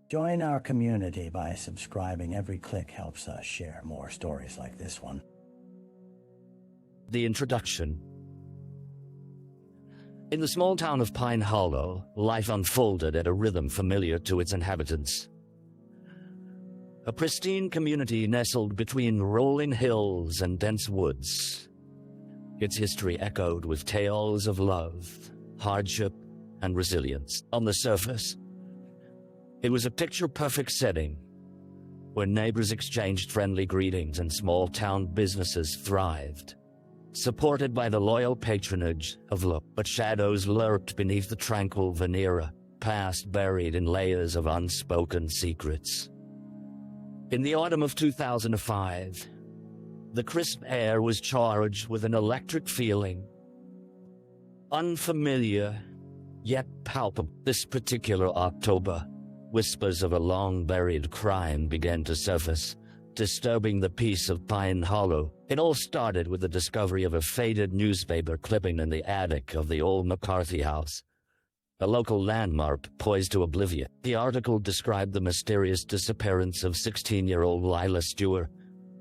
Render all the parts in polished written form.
Join our community by subscribing. Every click helps us share more stories like this one. The introduction. In the small town of Pine Hollow, life unfolded at a rhythm familiar to its inhabitants. A pristine community nestled between rolling hills and dense woods. Its history echoed with tales of love, hardship, and resilience. On the surface, it was a picture-perfect setting where neighbors exchanged friendly greetings and small-town businesses thrived, supported by the loyal patronage of love. But shadows lurked beneath the tranquil veneer, past buried in layers of unspoken secrets. In the autumn of 2005, the crisp air was charged with an electric feeling. Unfamiliar, yet palpable. This particular October, whispers of a long-buried crime began to surface, disturbing the peace of Pine Hollow. It all started with the discovery of a faded newspaper clipping in the attic of the old McCarthy house, a local landmark poised to oblivion. The article described the mysterious disappearance of 16-year-old Lila Stewart,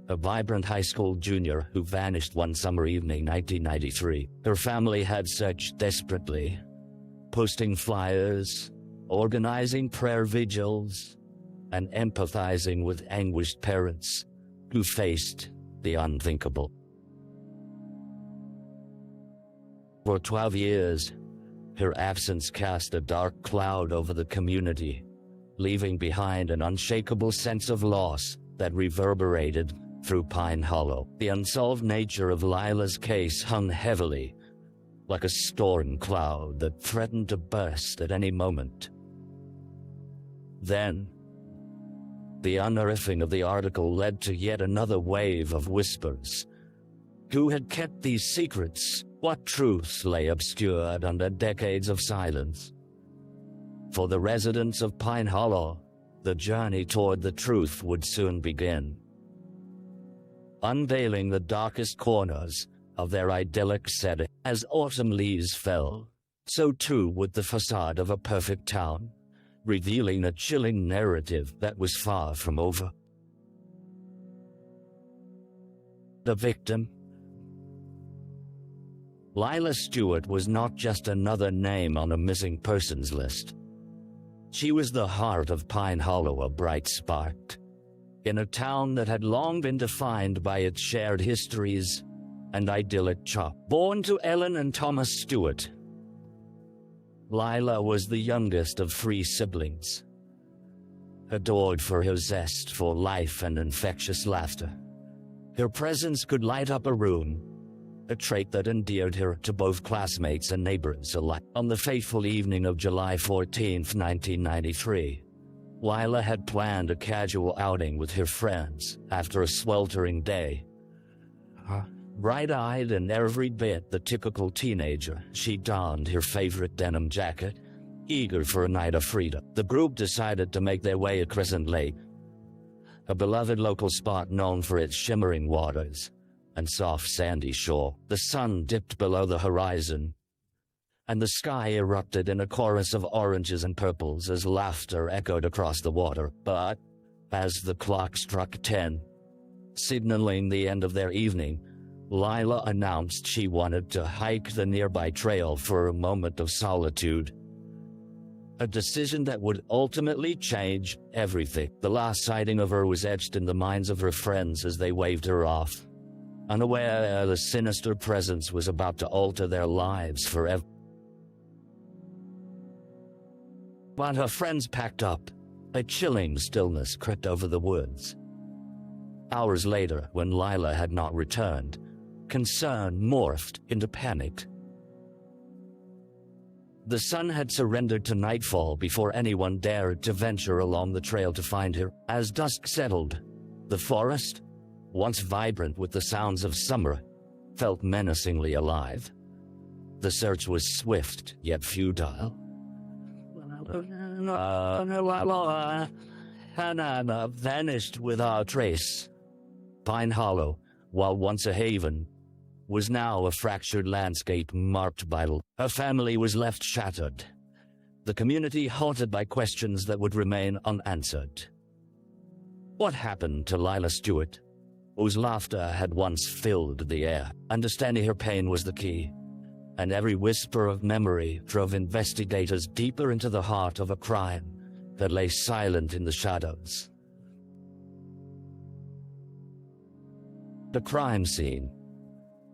a vibrant high school junior who vanished one summer evening 1993. Her family had searched desperately, posting flyers, organizing prayer vigils, and empathizing with anguished parents who faced the unthinkable. For 12 years, her absence cast a dark cloud over the community, leaving behind an unshakable sense of loss that reverberated through Pine Hollow. The unsolved nature of Lila's case hung heavily, like a storm cloud that threatened to burst at any moment. Then, the unearthing of the article led to yet another wave of whispers. Who had kept these secrets? What truths lay obscured under decades of silence? For the residents of Pine Hollow, the journey toward the truth would soon begin. Unveiling the darkest corners of their idyllic setting. As autumn leaves fell, so too would the facade of a perfect town, revealing a chilling narrative that was far from over. The victim. Lila Stewart was not just another name on a missing persons list. She was the heart of Pine Hollow, a bright spark, in a town that had long been defined by its shared histories and idyllic charm. Born to Ellen and Thomas Stewart, Lila was the youngest of 3 siblings, adored for her zest for life and infectious laughter. Her presence could light up a room, a trait that endeared her to both classmates and neighbors alike. On the fateful evening of July 14, 1993, Lila had planned a casual outing with her friends after a sweltering day. Bright-eyed and every bit the typical teenager, she donned her favorite denim jacket, eager for a night of freedom. The group decided to make their way to Crescent Lake, a beloved local spot known for its shimmering waters and soft sandy shore. The sun dipped below the horizon, and the sky erupted in a chorus of oranges and purples as laughter echoed across the water. But as the clock struck 10, signaling the end of their evening, Lila announced she wanted to hike the nearby trail for a moment of solitude. A decision that would ultimately change everything. The last sighting of her was etched in the minds of her friends as they waved her off, unaware the sinister presence was about to alter their lives forever. While her friends packed up, a chilling stillness crept over the woods. Hours later, when Lila had not returned, concern morphed into panic. The sun had surrendered to nightfall before anyone dared to venture along the trail to find her. As dusk settled, the forest, once vibrant with the sounds of summer, felt menacingly alive. The search was swift yet futile. Hannah vanished without trace. Pine Hollow, while once a haven, was now a fractured landscape marked by her family was left shattered, the community haunted by questions that would remain unanswered. What happened to Lila Stewart, whose laughter had once filled the air? Understanding her pain was the key, and every whisper of memory drove investigators deeper into the heart of a crime that lay silent in the shadows. The crime scene.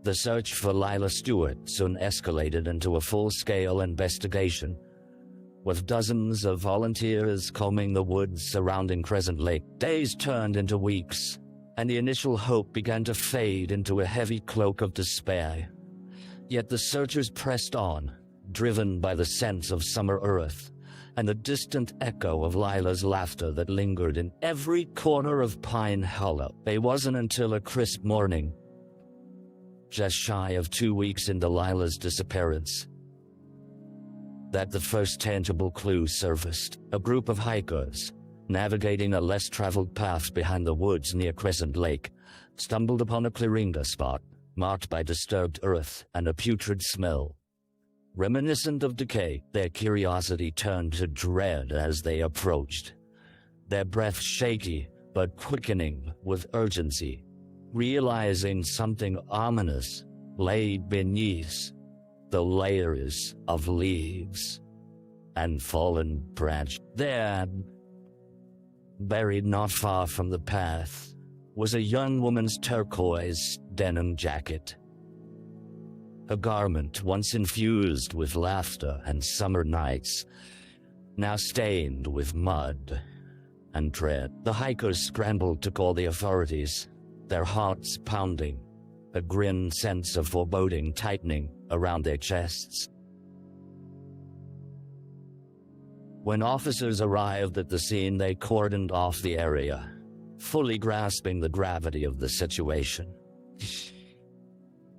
The search for Lila Stewart soon escalated into a full-scale investigation, with dozens of volunteers combing the woods surrounding Crescent Lake. Days turned into weeks, and the initial hope began to fade into a heavy cloak of despair. Yet the searchers pressed on, driven by the sense of summer earth and the distant echo of Lila's laughter that lingered in every corner of Pine Hollow. It wasn't until a crisp morning, just shy of 2 weeks into Lila's disappearance, that the first tangible clue surfaced. A group of hikers, navigating a less traveled path behind the woods near Crescent Lake, stumbled upon a clearinga spot marked by disturbed earth and a putrid smell. Reminiscent of decay, their curiosity turned to dread as they approached, their breath shaky but quickening with urgency, realizing something ominous lay beneath the layers of leaves and fallen branch. There, buried not far from the path, was a young woman's turquoise denim jacket. A garment once infused with laughter and summer nights, now stained with mud and dread. The hikers scrambled to call the authorities, their hearts pounding, a grim sense of foreboding tightening around their chests. When officers arrived at the scene, they cordoned off the area, fully grasping the gravity of the situation.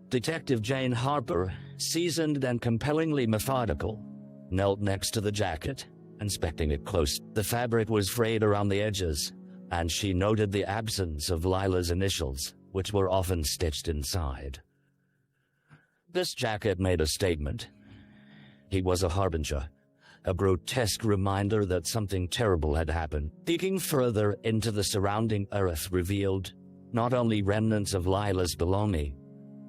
Detective Jane Harper, seasoned and compellingly methodical, knelt next to the jacket, inspecting it close. The fabric was frayed around the edges, and she noted the absence of Lila's initials, which were often stitched inside. This jacket made a statement. He was a harbinger, a grotesque reminder that something terrible had happened. Digging further into the surrounding earth revealed not only remnants of Lila's belongings,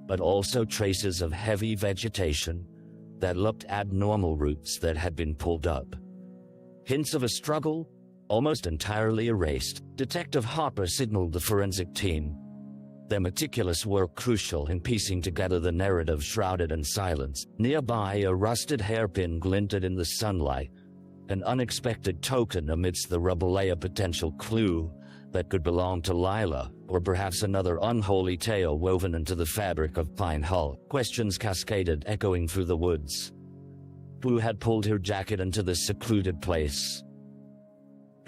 but also traces of heavy vegetation that looked abnormal, roots that had been pulled up. Hints of a struggle, almost entirely erased. Detective Harper signaled the forensic team. Their meticulous work crucial in piecing together the narrative shrouded in silence. Nearby, a rusted hairpin glinted in the sunlight, an unexpected token amidst the rubble lay a potential clue that could belong to Lila, or perhaps another unholy tale woven into the fabric of Pine Hollow. Questions cascaded, echoing through the woods. Who had pulled her jacket into this secluded place?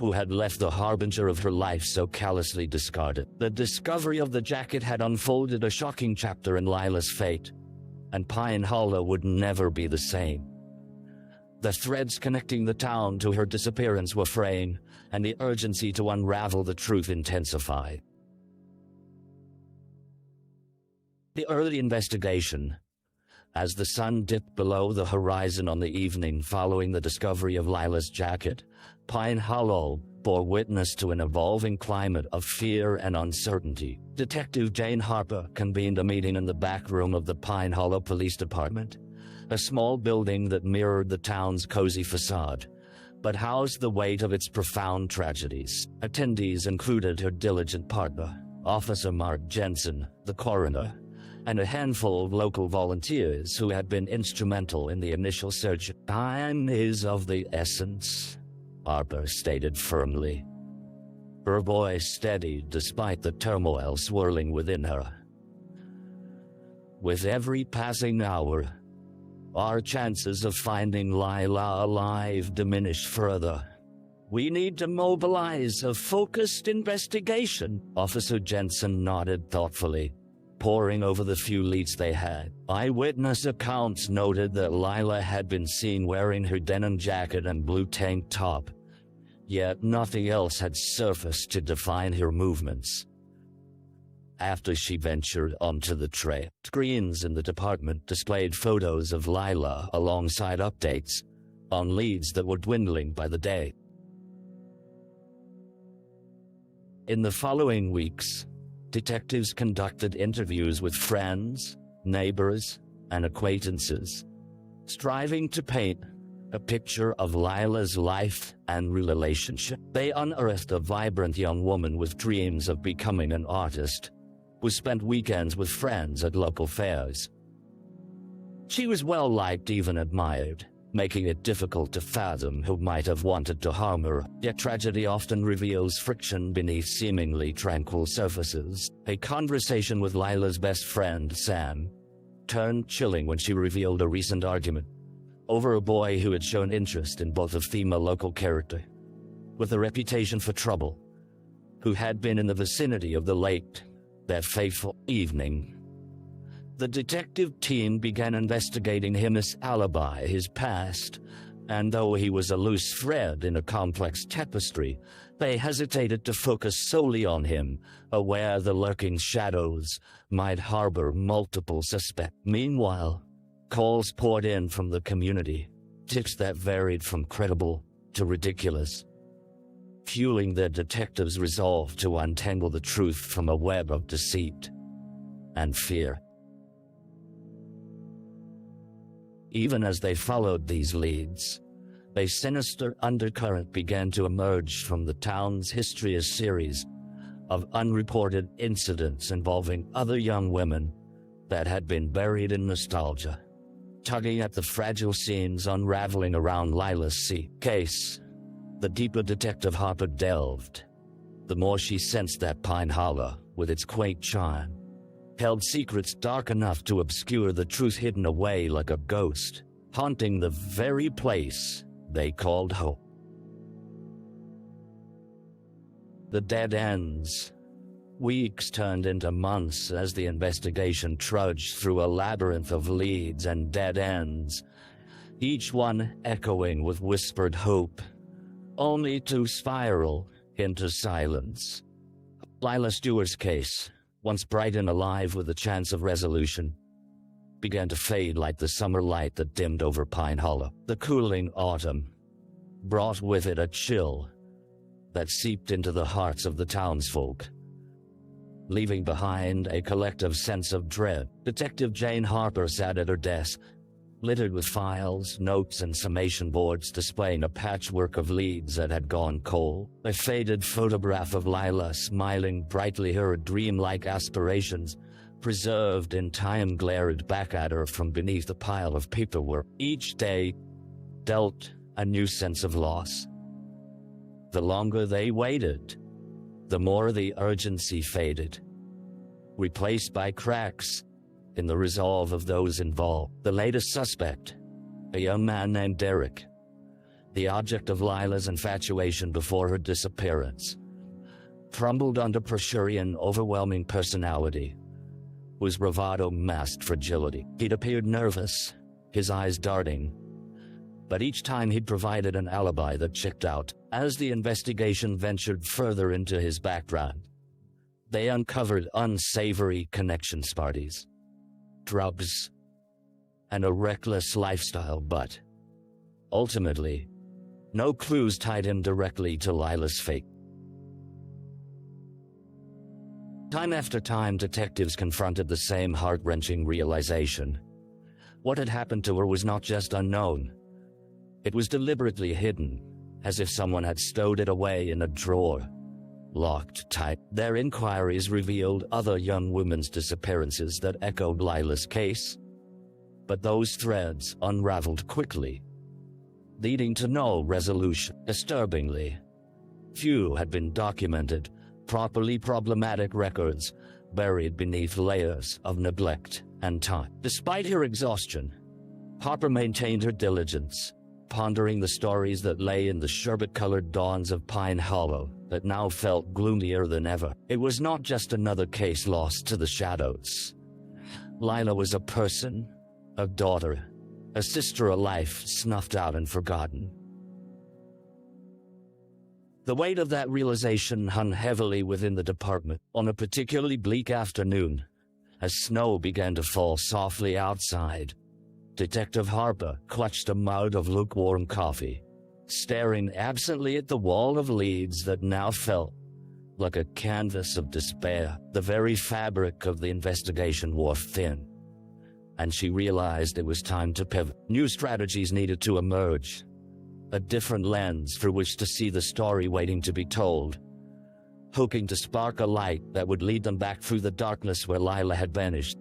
Who had left the harbinger of her life so callously discarded? The discovery of the jacket had unfolded a shocking chapter in Lila's fate, and Pine Hollow would never be the same. The threads connecting the town to her disappearance were fraying, and the urgency to unravel the truth intensified. The early investigation. As the sun dipped below the horizon on the evening following the discovery of Lila's jacket, Pine Hollow bore witness to an evolving climate of fear and uncertainty. Detective Jane Harper convened a meeting in the back room of the Pine Hollow Police Department, a small building that mirrored the town's cozy facade, but housed the weight of its profound tragedies. Attendees included her diligent partner, Officer Mark Jensen, the coroner, and a handful of local volunteers who had been instrumental in the initial search. Time is of the essence, Harper stated firmly, her voice steady despite the turmoil swirling within her. With every passing hour, our chances of finding Lila alive diminish further. We need to mobilize a focused investigation. Officer Jensen nodded thoughtfully, poring over the few leads they had. Eyewitness accounts noted that Lila had been seen wearing her denim jacket and blue tank top, yet nothing else had surfaced to define her movements. After she ventured onto the trail, screens in the department displayed photos of Lila alongside updates, on leads that were dwindling by the day. In the following weeks, detectives conducted interviews with friends, neighbors, and acquaintances, striving to paint a picture of Lila's life and relationship. They unearthed a vibrant young woman with dreams of becoming an artist, who spent weekends with friends at local fairs. She was well-liked, even admired, making it difficult to fathom who might have wanted to harm her. Yet tragedy often reveals friction beneath seemingly tranquil surfaces. A conversation with Lila's best friend, Sam, turned chilling when she revealed a recent argument over a boy who had shown interest in both a female local character with a reputation for trouble, who had been in the vicinity of the lake that fateful evening. The detective team began investigating his alibi, his past, and though he was a loose thread in a complex tapestry, they hesitated to focus solely on him, aware the lurking shadows might harbor multiple suspects. Meanwhile, calls poured in from the community, tips that varied from credible to ridiculous, fueling the detectives' resolve to untangle the truth from a web of deceit and fear. Even as they followed these leads, a sinister undercurrent began to emerge from the town's history, a series of unreported incidents involving other young women that had been buried in nostalgia, tugging at the fragile seams unraveling around Lila's case. The deeper Detective Harper delved, the more she sensed that Pine Hollow, with its quaint charm, held secrets dark enough to obscure the truth, hidden away like a ghost, haunting the very place they called home. The dead ends. Weeks turned into months as the investigation trudged through a labyrinth of leads and dead ends, each one echoing with whispered hope, only to spiral into silence. Lila Stewart's case, once bright and alive with a chance of resolution, began to fade like the summer light that dimmed over Pine Hollow. The cooling autumn brought with it a chill that seeped into the hearts of the townsfolk, leaving behind a collective sense of dread. Detective Jane Harper sat at her desk, littered with files, notes, and summation boards displaying a patchwork of leads that had gone cold. A faded photograph of Lila smiling brightly, her dreamlike aspirations preserved in time, glared back at her from beneath a pile of paperwork. Each day dealt a new sense of loss. The longer they waited, the more the urgency faded, replaced by cracks in the resolve of those involved. The latest suspect, a young man named Derek, the object of Lila's infatuation before her disappearance, crumbled under pressure and overwhelming personality, whose bravado masked fragility. He'd appeared nervous, his eyes darting, but each time he'd provided an alibi that checked out. As the investigation ventured further into his background, they uncovered unsavory connections, parties, drugs, and a reckless lifestyle, but ultimately, no clues tied him directly to Lila's fate. Time after time, detectives confronted the same heart-wrenching realization. What had happened to her was not just unknown. It was deliberately hidden, as if someone had stowed it away in a drawer, locked tight. Their inquiries revealed other young women's disappearances that echoed Lila's case, but those threads unraveled quickly, leading to no resolution. Disturbingly, few had been documented, properly problematic records buried beneath layers of neglect and time. Despite her exhaustion, Harper maintained her diligence, pondering the stories that lay in the sherbet-colored dawns of Pine Hollow that now felt gloomier than ever. It was not just another case lost to the shadows. Lila was a person, a daughter, a sister, a life snuffed out and forgotten. The weight of that realization hung heavily within the department. On a particularly bleak afternoon, as snow began to fall softly outside, Detective Harper clutched a mug of lukewarm coffee, staring absently at the wall of leads that now felt like a canvas of despair. The very fabric of the investigation wore thin, and she realized it was time to pivot. New strategies needed to emerge, a different lens through which to see the story waiting to be told, hoping to spark a light that would lead them back through the darkness where Lila had vanished.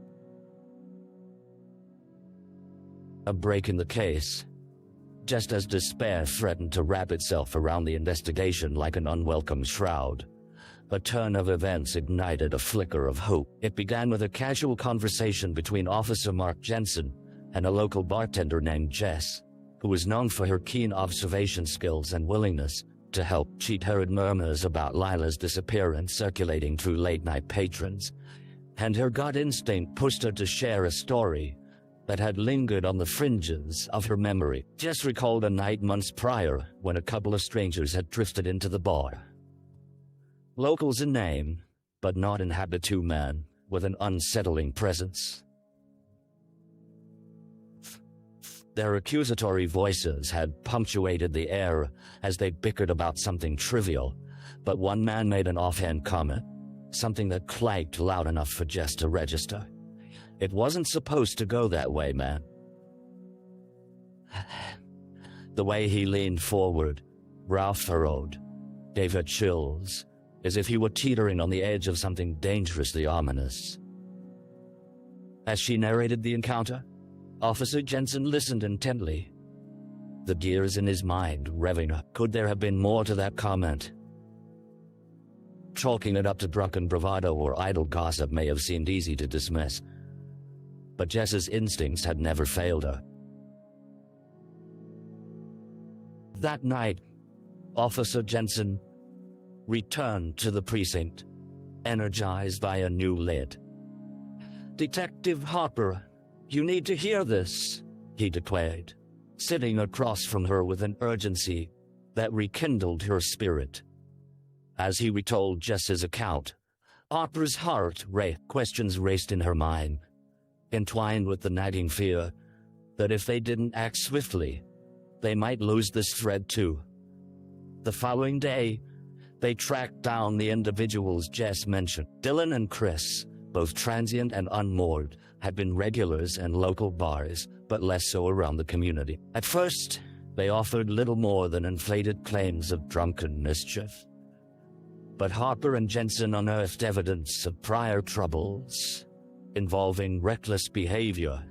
A break in the case, just as despair threatened to wrap itself around the investigation like an unwelcome shroud. A turn of events ignited a flicker of hope. It began with a casual conversation between Officer Mark Jensen and a local bartender named Jess, who was known for her keen observation skills and willingness to help. She'd heard murmurs about Lila's disappearance circulating through late-night patrons, and her gut instinct pushed her to share a story that had lingered on the fringes of her memory. Jess recalled a night months prior when a couple of strangers had drifted into the bar. Locals in name, but not in habit. Two men with an unsettling presence. Their accusatory voices had punctuated the air as they bickered about something trivial, but one man made an offhand comment, something that clanked loud enough for Jess to register. "It wasn't supposed to go that way, man." The way he leaned forward, brow furrowed, gave her chills, as if he were teetering on the edge of something dangerously ominous. As she narrated the encounter, Officer Jensen listened intently, the gears in his mind revving up. Could there have been more to that comment? Chalking it up to drunken bravado or idle gossip may have seemed easy to dismiss, but Jess's instincts had never failed her. That night, Officer Jensen returned to the precinct, energized by a new lead. "Detective Harper, you need to hear this," he declared, sitting across from her with an urgency that rekindled her spirit. As he retold Jess's account, Harper's heart raced. Questions raced in her mind, entwined with the nagging fear that if they didn't act swiftly, they might lose this thread too. The following day, they tracked down the individuals Jess mentioned. Dylan and Chris, both transient and unmoored, had been regulars in local bars, but less so around the community. At first, they offered little more than inflated claims of drunken mischief. But Harper and Jensen unearthed evidence of prior troubles involving reckless behavior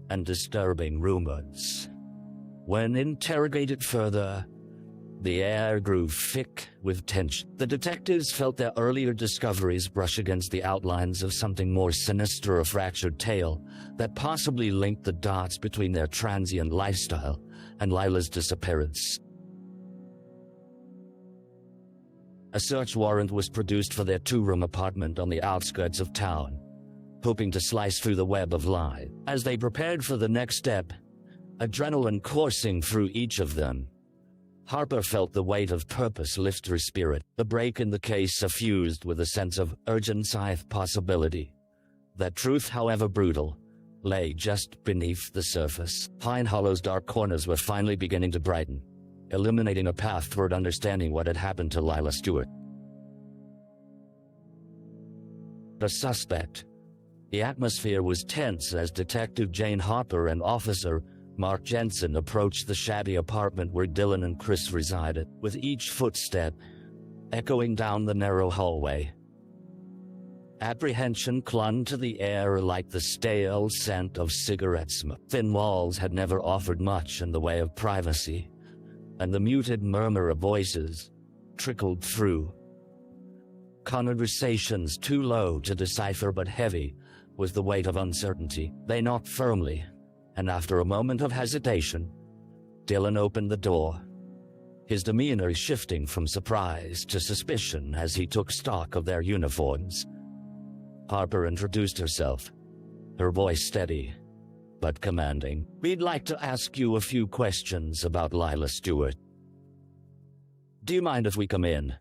and disturbing rumors. When interrogated further, the air grew thick with tension. The detectives felt their earlier discoveries brush against the outlines of something more sinister, a fractured tale that possibly linked the dots between their transient lifestyle and Lila's disappearance. A search warrant was produced for their two-room apartment on the outskirts of town, hoping to slice through the web of lies. As they prepared for the next step, adrenaline coursing through each of them, Harper felt the weight of purpose lift her spirit. The break in the case suffused with a sense of urgent possibility. That truth, however brutal, lay just beneath the surface. Pine Hollow's dark corners were finally beginning to brighten, illuminating a path toward understanding what had happened to Lila Stewart. The suspect. The atmosphere was tense as Detective Jane Harper and Officer Mark Jensen approached the shabby apartment where Dylan and Chris resided, with each footstep echoing down the narrow hallway. Apprehension clung to the air like the stale scent of cigarette smoke. Thin walls had never offered much in the way of privacy, and the muted murmur of voices trickled through. Conversations too low to decipher but heavy was the weight of uncertainty. They knocked firmly, and after a moment of hesitation, Dylan opened the door, his demeanor shifting from surprise to suspicion as he took stock of their uniforms. Harper introduced herself, her voice steady but commanding. "We'd like to ask you a few questions about Lila Stewart. Do you mind if we come in?"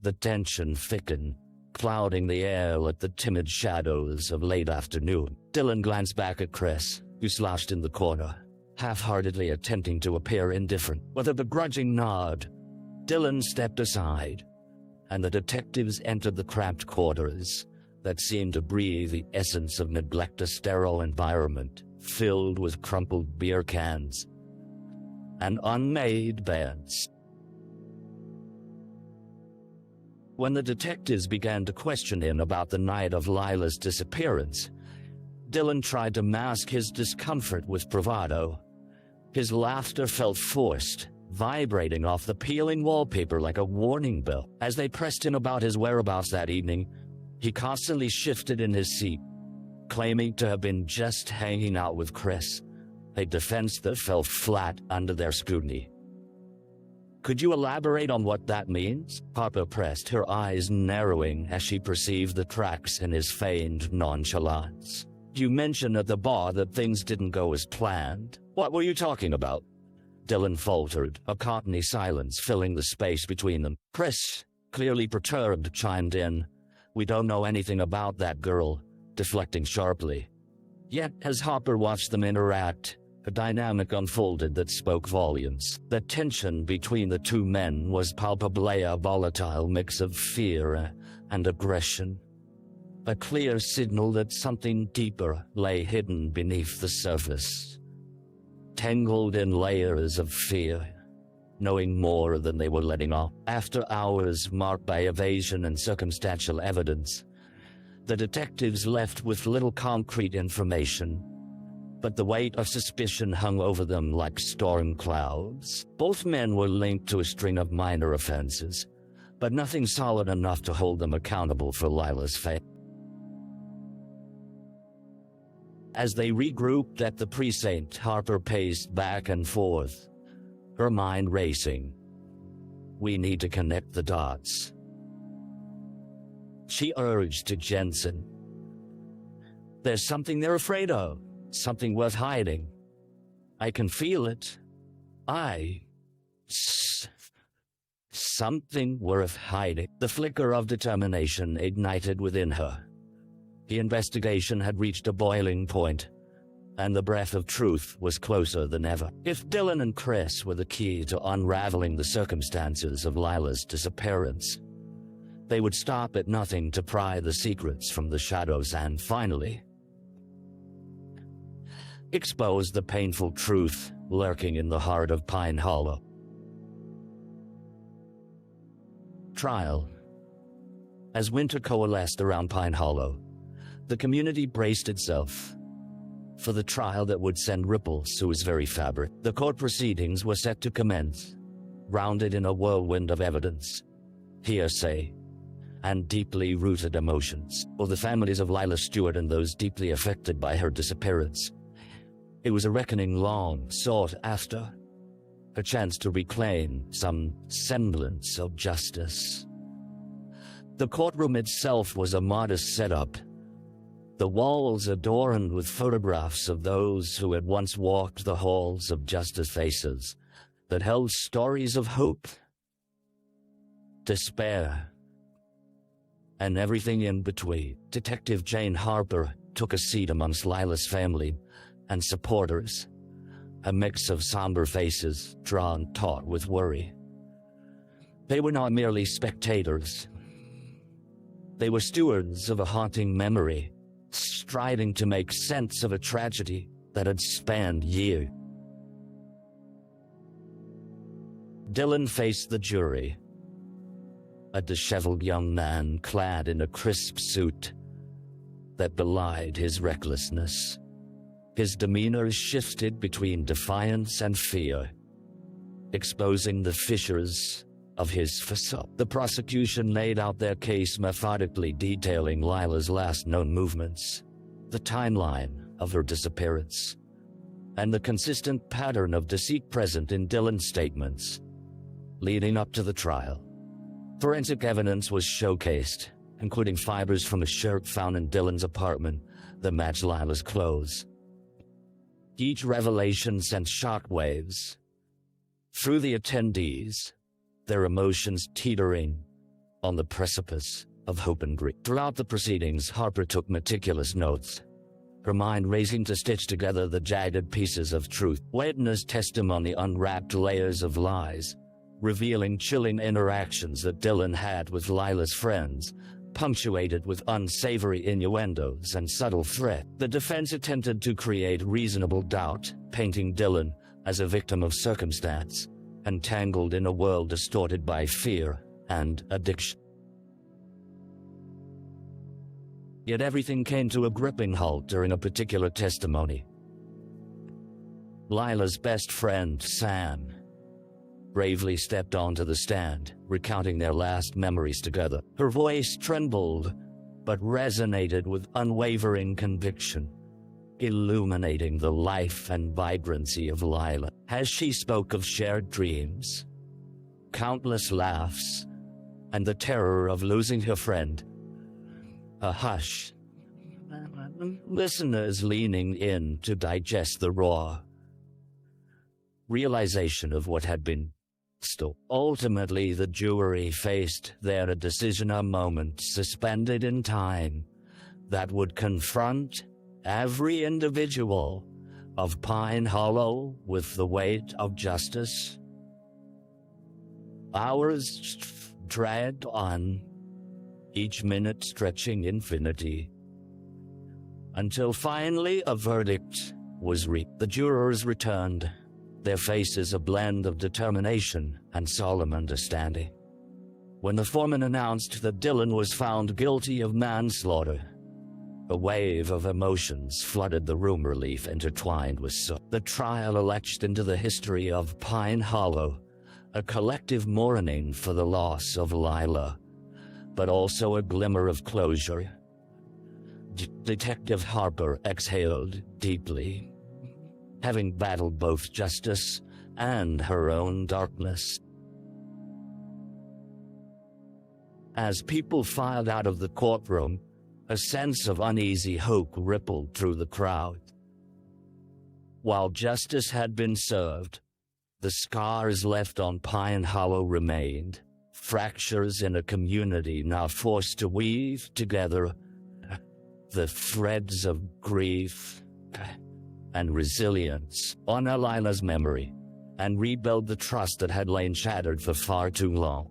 The tension thickened clouding the air like the timid shadows of late afternoon. Dylan glanced back at Chris, who slouched in the corner, half-heartedly attempting to appear indifferent. With a begrudging nod, Dylan stepped aside, and the detectives entered the cramped quarters that seemed to breathe the essence of neglect, a sterile environment filled with crumpled beer cans and unmade beds. When the detectives began to question him about the night of Lila's disappearance, Dylan tried to mask his discomfort with bravado. His laughter felt forced, vibrating off the peeling wallpaper like a warning bell. As they pressed him about his whereabouts that evening, he constantly shifted in his seat, claiming to have been just hanging out with Chris, a defense that fell flat under their scrutiny. "Could you elaborate on what that means?" Harper pressed, her eyes narrowing as she perceived the cracks in his feigned nonchalance. "You mentioned at the bar that things didn't go as planned. What were you talking about?" Dylan faltered, a cockney silence filling the space between them. Chris, clearly perturbed, chimed in, "We don't know anything about that girl," deflecting sharply. Yet, as Harper watched them interact, a dynamic unfolded that spoke volumes. The tension between the two men was palpably a volatile mix of fear and aggression, a clear signal that something deeper lay hidden beneath the surface. Tangled in layers of fear, knowing more than they were letting off. After hours marked by evasion and circumstantial evidence, the detectives left with little concrete information, but the weight of suspicion hung over them like storm clouds. Both men were linked to a string of minor offenses, but nothing solid enough to hold them accountable for Lila's fate. As they regrouped at the precinct, Harper paced back and forth, her mind racing. "We need to connect the dots," she urged to Jensen. "There's something they're afraid of, something worth hiding. I can feel it. Something worth hiding." The flicker of determination ignited within her. The investigation had reached a boiling point, and the breath of truth was closer than ever. If Dylan and Chris were the key to unraveling the circumstances of Lila's disappearance, they would stop at nothing to pry the secrets from the shadows and, finally, expose the painful truth lurking in the heart of Pine Hollow. Trial. As winter coalesced around Pine Hollow, the community braced itself for the trial that would send ripples through its very fabric. The court proceedings were set to commence, rounded in a whirlwind of evidence, hearsay, and deeply rooted emotions. For the families of Lila Stewart and those deeply affected by her disappearance, it was a reckoning long sought after, a chance to reclaim some semblance of justice. The courtroom itself was a modest setup, the walls adorned with photographs of those who had once walked the halls of justice, faces that held stories of hope, despair, and everything in between. Detective Jane Harper took a seat amongst Lila's family and supporters, a mix of somber faces drawn taut with worry. They were not merely spectators. They were stewards of a haunting memory, striving to make sense of a tragedy that had spanned years. Dylan faced the jury, a disheveled young man clad in a crisp suit that belied his recklessness. His demeanor shifted between defiance and fear, exposing the fissures of his facade. The prosecution laid out their case methodically, detailing Lila's last known movements, the timeline of her disappearance, and the consistent pattern of deceit present in Dylan's statements leading up to the trial. Forensic evidence was showcased, including fibers from a shirt found in Dylan's apartment that matched Lila's clothes. Each revelation sent shockwaves through the attendees, their emotions teetering on the precipice of hope and grief. Throughout the proceedings, Harper took meticulous notes, her mind racing to stitch together the jagged pieces of truth. Witness testimony unwrapped layers of lies, revealing chilling interactions that Dylan had with Lila's friends, punctuated with unsavory innuendos and subtle threat. The defense attempted to create reasonable doubt, painting Dylan as a victim of circumstance, entangled in a world distorted by fear and addiction. Yet everything came to a gripping halt during a particular testimony. Lila's best friend, Sam, bravely stepped onto the stand, recounting their last memories together. Her voice trembled, but resonated with unwavering conviction, illuminating the life and vibrancy of Lila. As she spoke of shared dreams, countless laughs, and the terror of losing her friend, a hush. Listeners leaning in to digest the raw realization of what had been stole. Ultimately, the jury faced their decision, a moment suspended in time that would confront every individual of Pine Hollow with the weight of justice. Hours dragged on, each minute stretching infinity, until finally a verdict was reached. The jurors returned, their faces a blend of determination and solemn understanding. When the foreman announced that Dylan was found guilty of manslaughter, a wave of emotions flooded the room, relief intertwined with sorrow. The trial etched into the history of Pine Hollow, a collective mourning for the loss of Lila, but also a glimmer of closure. Detective Harper exhaled deeply, having battled both justice and her own darkness. As people filed out of the courtroom, a sense of uneasy hope rippled through the crowd. While justice had been served, the scars left on Pine Hollow remained, fractures in a community now forced to weave together the threads of grief and resilience, honor Lila's memory, and rebuild the trust that had lain shattered for far too long.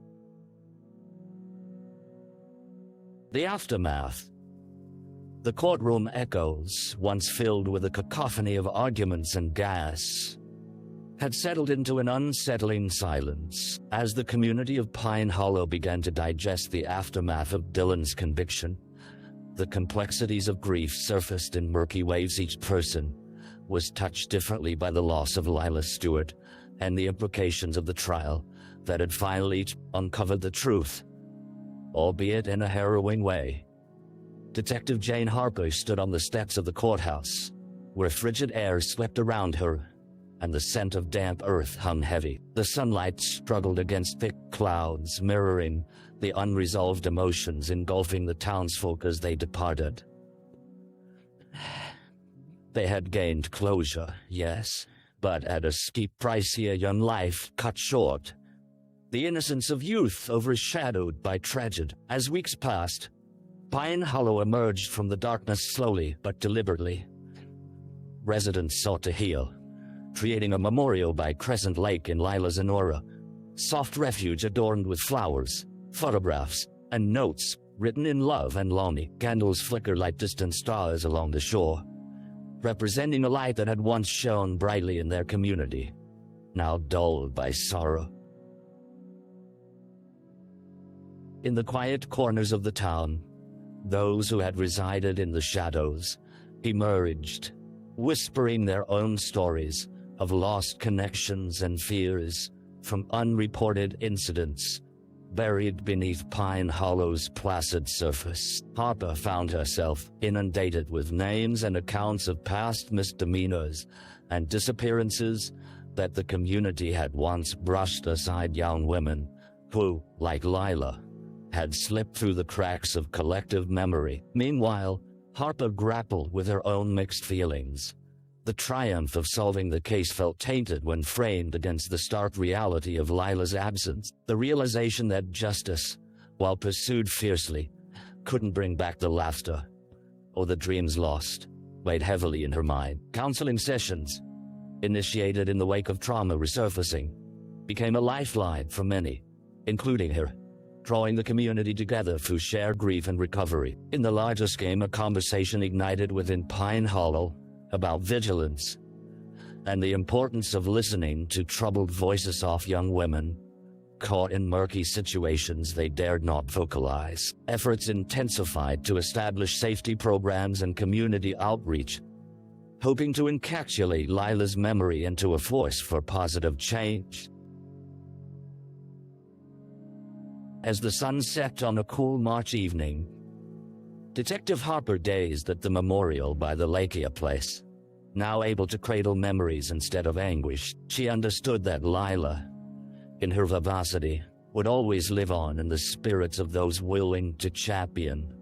The aftermath. The courtroom echoes, once filled with a cacophony of arguments and gas, had settled into an unsettling silence as the community of Pine Hollow began to digest the aftermath of Dylan's conviction. The complexities of grief surfaced in murky waves. Each person was touched differently by the loss of Lila Stewart and the implications of the trial that had finally uncovered the truth, albeit in a harrowing way. Detective Jane Harper stood on the steps of the courthouse, where frigid air swept around her and the scent of damp earth hung heavy. The sunlight struggled against thick clouds, mirroring the unresolved emotions engulfing the townsfolk as they departed. They had gained closure, yes, but at a steep price. A young life cut short, the innocence of youth overshadowed by tragedy. As weeks passed, Pine Hollow emerged from the darkness slowly but deliberately. Residents sought to heal, creating a memorial by Crescent Lake in Lila's Honor, soft refuge adorned with flowers, photographs, and notes written in love and longing. Candles flickered like distant stars along the shore, representing a light that had once shone brightly in their community, now dulled by sorrow. In the quiet corners of the town, those who had resided in the shadows emerged, whispering their own stories of lost connections and fears from unreported incidents buried beneath Pine Hollow's placid surface. Harper found herself inundated with names and accounts of past misdemeanors and disappearances that the community had once brushed aside. Young women who, like Lila, had slipped through the cracks of collective memory. Meanwhile, Harper grappled with her own mixed feelings. The triumph of solving the case felt tainted when framed against the stark reality of Lila's absence. The realization that justice, while pursued fiercely, couldn't bring back the laughter or the dreams lost, weighed heavily in her mind. Counseling sessions, initiated in the wake of trauma resurfacing, became a lifeline for many, including her, drawing the community together through shared grief and recovery. In the larger scheme, a conversation ignited within Pine Hollow about vigilance and the importance of listening to troubled voices of young women caught in murky situations they dared not vocalize. Efforts intensified to establish safety programs and community outreach, hoping to encapsulate Lila's memory into a force for positive change. As the sun set on a cool March evening, Detective Harper gazed at the memorial by the Lakea place. Now able to cradle memories instead of anguish, she understood that Lila, in her vivacity, would always live on in the spirits of those willing to champion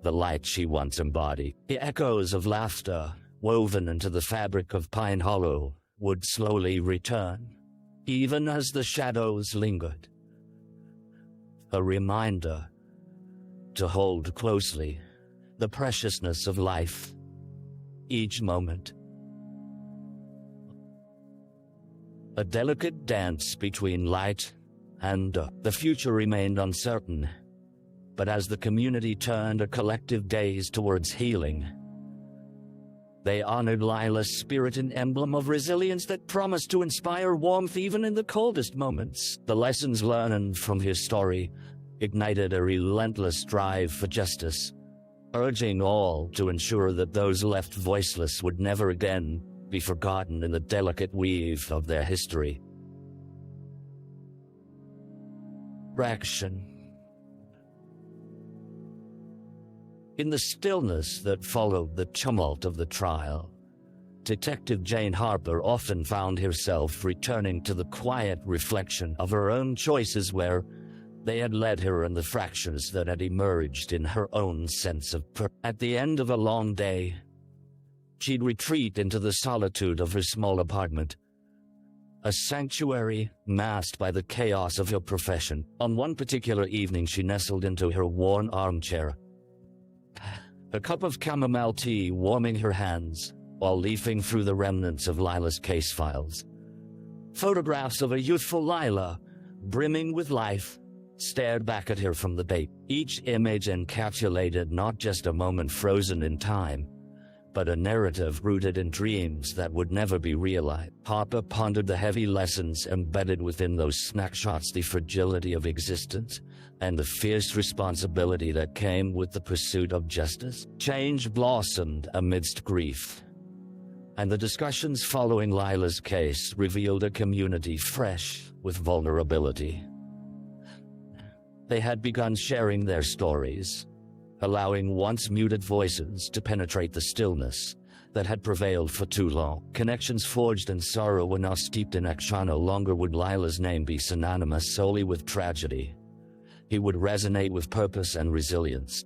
the light she once embodied. The echoes of laughter, woven into the fabric of Pine Hollow, would slowly return, even as the shadows lingered. A reminder to hold closely the preciousness of life, each moment. A delicate dance between light and dark. The future remained uncertain, but as the community turned a collective gaze towards healing, they honored Lila's spirit, an emblem of resilience that promised to inspire warmth even in the coldest moments. The lessons learned from his story ignited a relentless drive for justice, urging all to ensure that those left voiceless would never again be forgotten in the delicate weave of their history. Action. In the stillness that followed the tumult of the trial, Detective Jane Harper often found herself returning to the quiet reflection of her own choices, where they had led her, and the fractures that had emerged in her own sense of purpose. At the end of a long day, she'd retreat into the solitude of her small apartment, a sanctuary masked by the chaos of her profession. On one particular evening, she nestled into her worn armchair, a cup of chamomile tea warming her hands, while leafing through the remnants of Lila's case files. Photographs of a youthful Lila, brimming with life, stared back at her from the date. Each image encapsulated not just a moment frozen in time, but a narrative rooted in dreams that would never be realized. Harper pondered the heavy lessons embedded within those snapshots, the fragility of existence, and the fierce responsibility that came with the pursuit of justice. Change blossomed amidst grief, and the discussions following Lila's case revealed a community fresh with vulnerability. They had begun sharing their stories, allowing once muted voices to penetrate the stillness that had prevailed for too long. Connections forged in sorrow were now steeped in action. No longer would Lila's name be synonymous solely with tragedy. He would resonate with purpose and resilience.